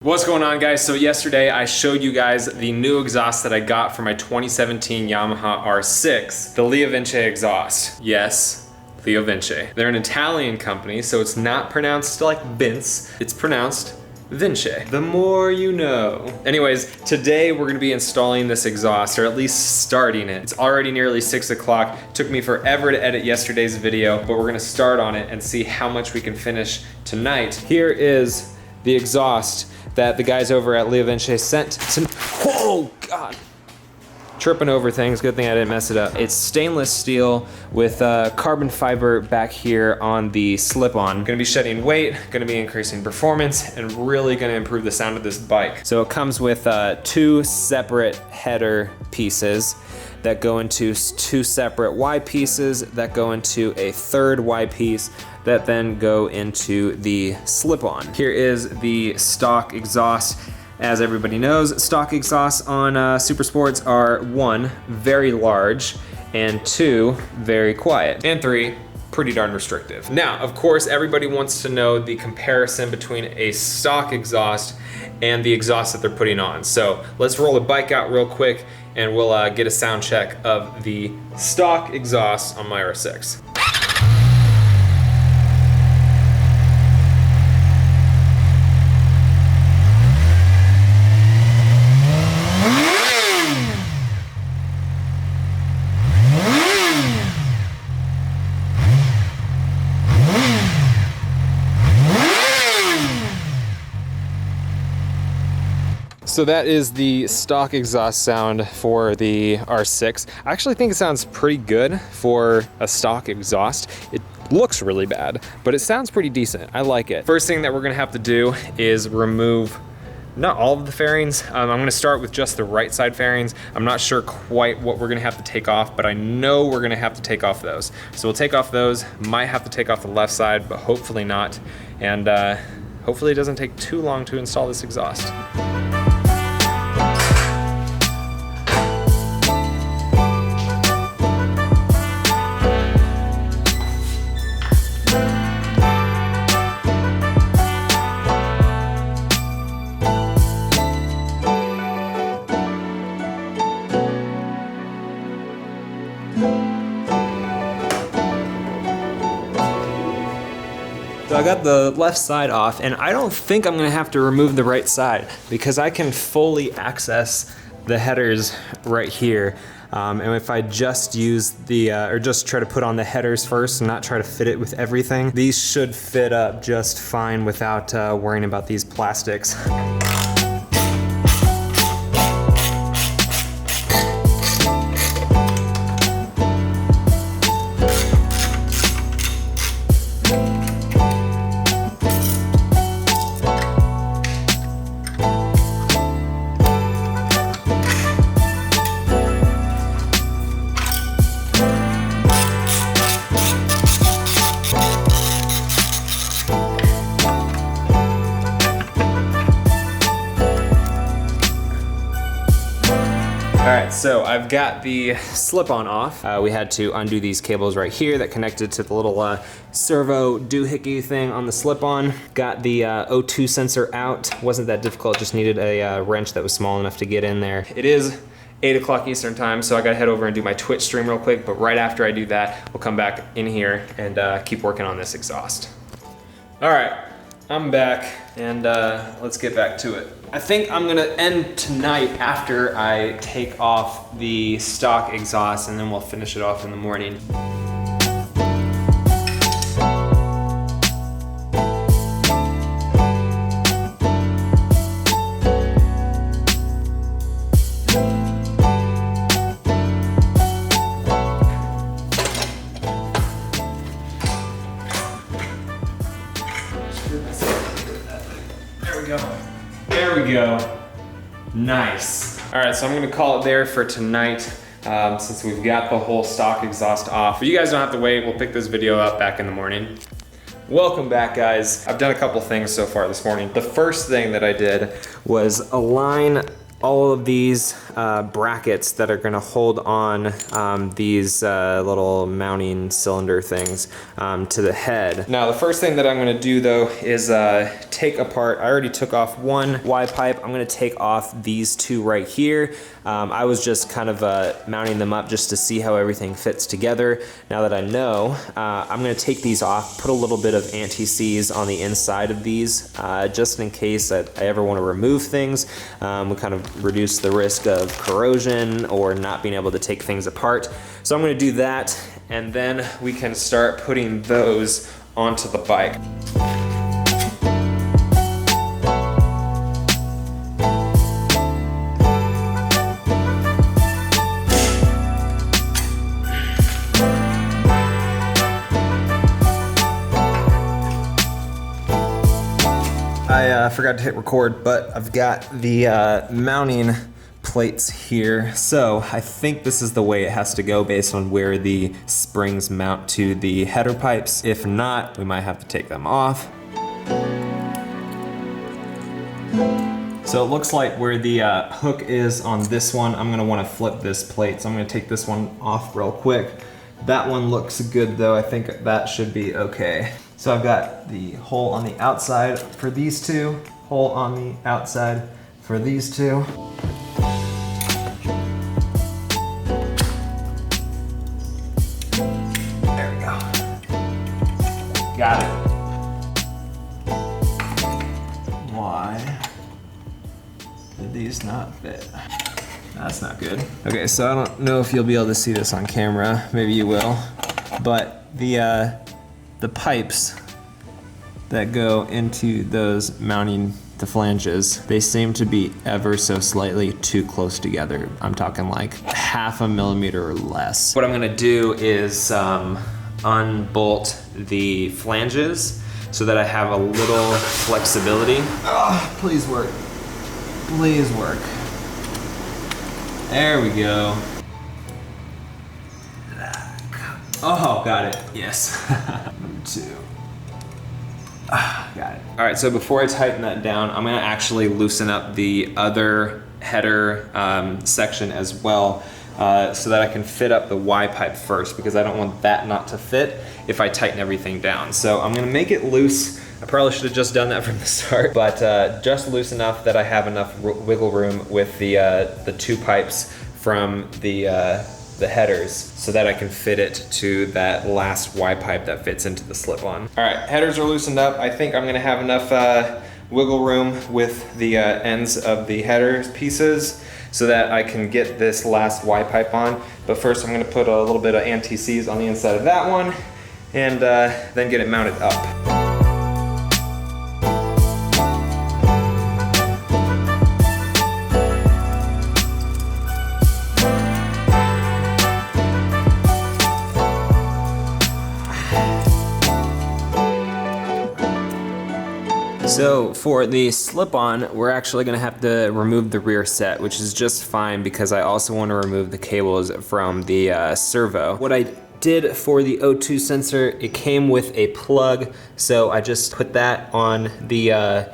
What's going on, guys? So yesterday I showed you guys the new exhaust that I got for my 2017 Yamaha R6, the LeoVince Exhaust. Yes, LeoVince. They're an Italian company, so it's not pronounced like Vince, it's pronounced Vince. The more you know. Anyways, today we're gonna be installing this exhaust, or at least starting it. It's already nearly 6 o'clock. Took me forever to edit yesterday's video, but we're gonna start on it and see how much we can finish tonight. Here is the exhaust that the guys over at LeoVince sent to, whoa, God. Tripping over things, good thing I didn't mess it up. It's stainless steel with carbon fiber back here on the slip-on. Gonna be shedding weight, gonna be increasing performance, and really gonna improve the sound of this bike. So it comes with two separate header pieces that go into two separate Y pieces that go into a third Y piece that then go into the slip-on. Here is the stock exhaust. As everybody knows, stock exhausts on Super Sports are 1, very large, and 2, very quiet, and 3, pretty darn restrictive. Now, of course, everybody wants to know the comparison between a stock exhaust and the exhaust that they're putting on. So let's roll the bike out real quick and we'll get a sound check of the stock exhaust on my R6. So that is the stock exhaust sound for the R6. I actually think it sounds pretty good for a stock exhaust. It looks really bad, but it sounds pretty decent. I like it. First thing that we're gonna have to do is remove not all of the fairings. I'm gonna start with just the right side fairings. I'm not sure quite what we're gonna have to take off, but I know we're gonna have to take off those. So we'll take off those, might have to take off the left side, but hopefully not. And hopefully it doesn't take too long to install this exhaust. So I got the left side off, and I don't think I'm gonna have to remove the right side because I can fully access the headers right here. And if I just use the, or just try to put on the headers first and not try to fit it with everything, these should fit up just fine without worrying about these plastics. Alright, so I've got the slip-on off. We had to undo these cables right here that connected to the little servo doohickey thing on the slip-on. Got the O2 sensor out. Wasn't that difficult, just needed a wrench that was small enough to get in there. It is 8 o'clock Eastern time, so I gotta head over and do my Twitch stream real quick, but right after I do that, we'll come back in here and keep working on this exhaust. Alright, I'm back, and let's get back to it. I think I'm gonna end tonight after I take off the stock exhaust, and then we'll finish it off in the morning. There we go. There we go. Nice. All right, so I'm gonna call it there for tonight since we've got the whole stock exhaust off. But you guys don't have to wait. We'll pick this video up back in the morning. Welcome back, guys. I've done a couple things so far this morning. The first thing that I did was align all of these brackets that are gonna hold on these little mounting cylinder things to the head. Now the first thing that I'm gonna do though is take apart, I already took off one Y pipe, I'm gonna take off these two right here. I was just kind of mounting them up just to see how everything fits together. Now that I know, I'm gonna take these off, put a little bit of anti-seize on the inside of these, just in case that I ever wanna remove things. We kind of reduce the risk of corrosion or not being able to take things apart. So I'm gonna do that, and then we can start putting those onto the bike. I forgot to hit record, but I've got the mounting plates here. So I think this is the way it has to go based on where the springs mount to the header pipes. If not, we might have to take them off. So it looks like where the hook is on this one, I'm gonna wanna flip this plate. So I'm gonna take this one off real quick. That one looks good though. I think that should be okay. So I've got the hole on the outside for these two, hole on the outside for these two. There we go. Got it. Why did these not fit? That's not good. Okay, so I don't know if you'll be able to see this on camera. Maybe you will. But the pipes that go into those mounting the flanges, they seem to be ever so slightly too close together. I'm talking like 1/2 millimeter or less. What I'm gonna do is unbolt the flanges so that I have a little flexibility. Oh, please work. Please work. There we go. Oh, got it. Yes. Number 2. Got it. All right, so before I tighten that down, I'm gonna actually loosen up the other header section as well, so that I can fit up the Y pipe first, because I don't want that not to fit if I tighten everything down. So I'm gonna make it loose. I probably should have just done that from the start, but just loose enough that I have enough wiggle room with the two pipes from the headers so that I can fit it to that last Y pipe that fits into the slip-on. All right, headers are loosened up. I think I'm gonna have enough wiggle room with the ends of the header pieces so that I can get this last Y pipe on. But first I'm gonna put a little bit of anti-seize on the inside of that one and then get it mounted up. So for the slip-on, we're actually gonna have to remove the rear set, which is just fine because I also want to remove the cables from the servo. What I did for the O2 sensor, it came with a plug, so I just put that on the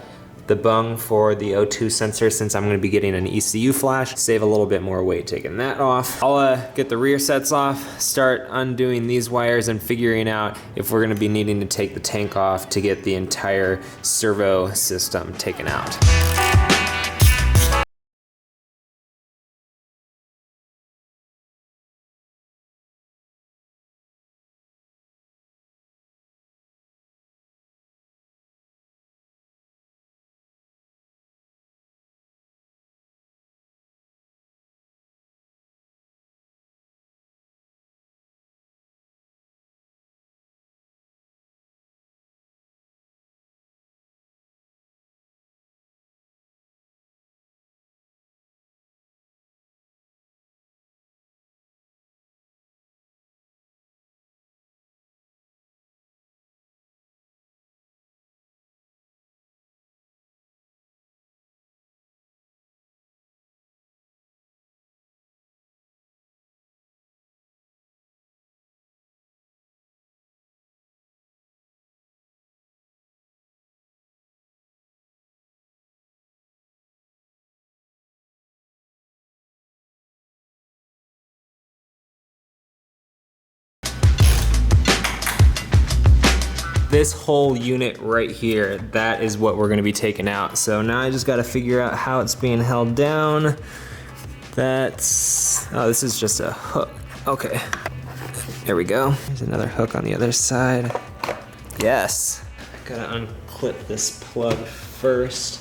bung for the O2 sensor since I'm gonna be getting an ECU flash, save a little bit more weight taking that off. I'll get the rear sets off, start undoing these wires and figuring out if we're gonna be needing to take the tank off to get the entire servo system taken out. this whole unit right here, that is what we're gonna be taking out. So now I just gotta figure out how it's being held down. That's, oh, this is just a hook. Okay, there we go. There's another hook on the other side. Yes, gotta unclip this plug first.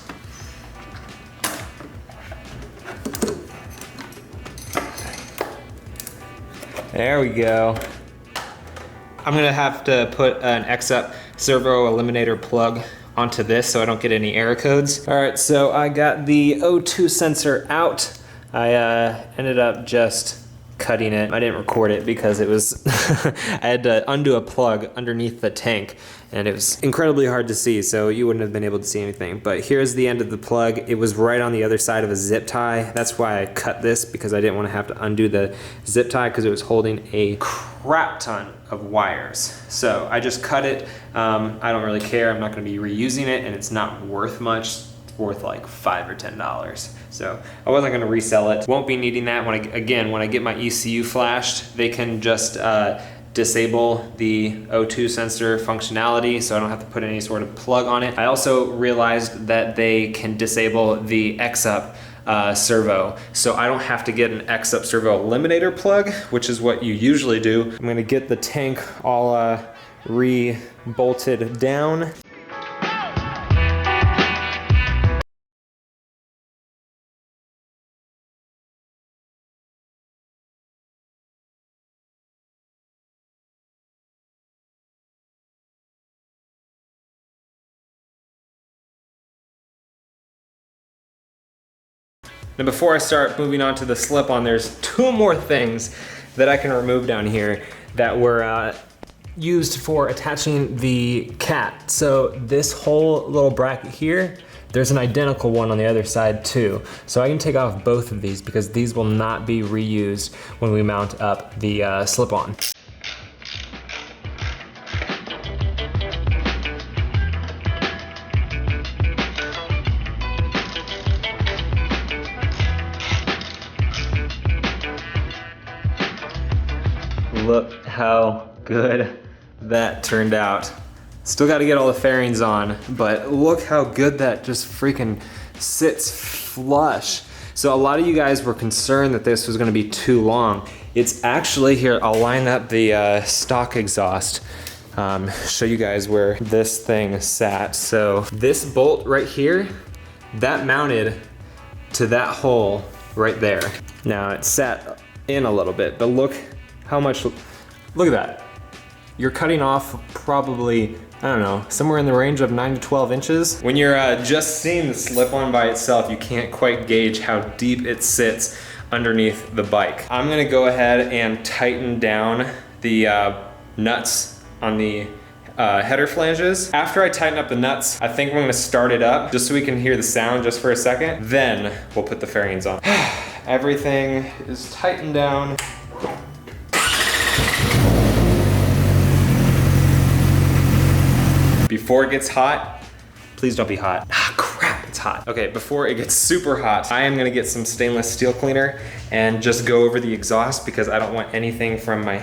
There we go. I'm gonna have to put an X-Up servo eliminator plug onto this so I don't get any error codes. All right, so I got the O2 sensor out. I ended up just cutting it. I didn't record it because it was, I had to undo a plug underneath the tank and it was incredibly hard to see, so you wouldn't have been able to see anything. But here's the end of the plug. It was right on the other side of a zip tie. That's why I cut this, because I didn't want to have to undo the zip tie because it was holding a crap ton of wires. So I just cut it. I don't really care. I'm not going to be reusing it, and it's not worth much. It's worth like $5 or $10. So I wasn't going to resell it. Won't be needing that. When I get my ECU flashed, they can just disable the O2 sensor functionality, so I don't have to put any sort of plug on it. I also realized that they can disable the X-Up servo, so I don't have to get an X-Up servo eliminator plug, which is what you usually do. I'm gonna get the tank all re-bolted down. Now before I start moving on to the slip-on, there's two more things that I can remove down here that were used for attaching the cat. So this whole little bracket here, there's an identical one on the other side too. So I can take off both of these because these will not be reused when we mount up the slip-on. Look how good that turned out. Still got to get all the fairings on, but look how good that just freaking sits flush. So a lot of you guys were concerned that this was going to be too long. It's actually, here, I'll line up the stock exhaust. Show you guys where this thing sat. So this bolt right here, that mounted to that hole right there. Now it sat in a little bit, but look how much, look at that. You're cutting off probably, I don't know, somewhere in the range of 9 to 12 inches. When you're just seeing the slip-on by itself, you can't quite gauge how deep it sits underneath the bike. I'm gonna go ahead and tighten down the nuts on the header flanges. After I tighten up the nuts, I think we're gonna start it up just so we can hear the sound just for a second. Then we'll put the fairings on. Everything is tightened down. Before it gets hot, please don't be hot. Ah, crap, it's hot. Okay, before it gets super hot, I am gonna get some stainless steel cleaner and just go over the exhaust because I don't want anything from my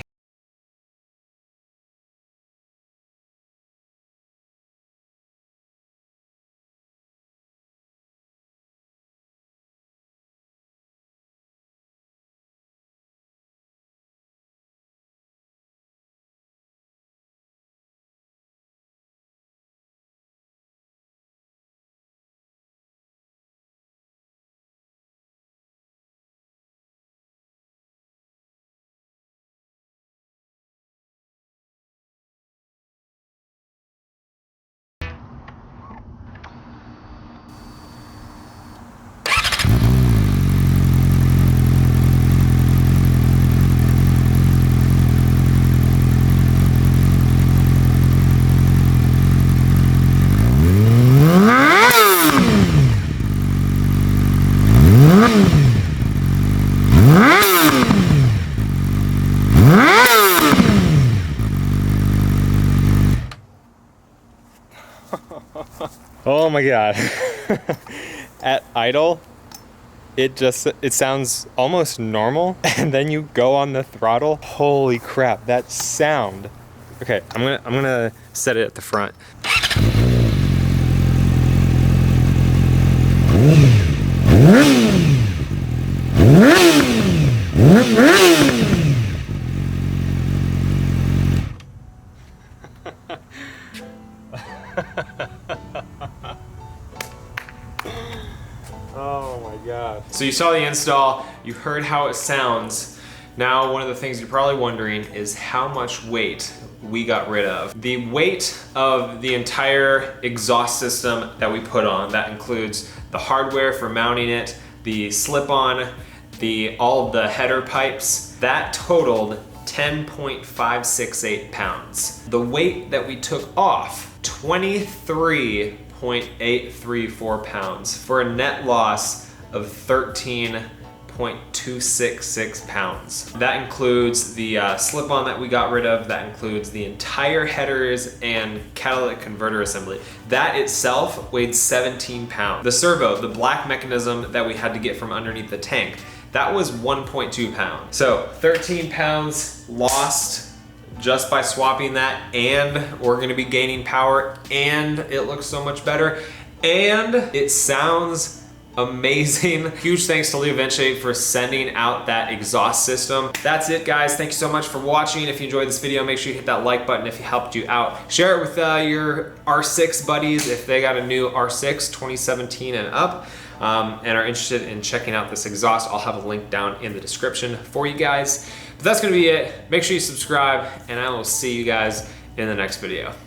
Oh my God. At idle, it sounds almost normal, and then you go on the throttle. Holy crap, that sound Okay, I'm gonna set it at the front. Oh my God. So you saw the install, you heard how it sounds. Now, one of the things you're probably wondering is how much weight we got rid of. The weight of the entire exhaust system that we put on, that includes the hardware for mounting it, the slip-on, all of the header pipes, that totaled 10.568 pounds. The weight that we took off, 23.834 pounds, for a net loss of 13.266 pounds. That includes the slip-on that we got rid of, that includes the entire headers and catalytic converter assembly. That itself weighed 17 pounds. The servo, the black mechanism that we had to get from underneath the tank, that was 1.2 pounds. So 13 pounds lost just by swapping that, and we're gonna be gaining power, and it looks so much better, and it sounds amazing. Huge thanks to LeoVince for sending out that exhaust system. That's it, guys. Thank you so much for watching. If you enjoyed this video, make sure you hit that like button if it helped you out. Share it with your R6 buddies if they got a new R6 2017 and up, and are interested in checking out this exhaust. I'll have a link down in the description for you guys. But that's gonna be it. Make sure you subscribe, and I will see you guys in the next video.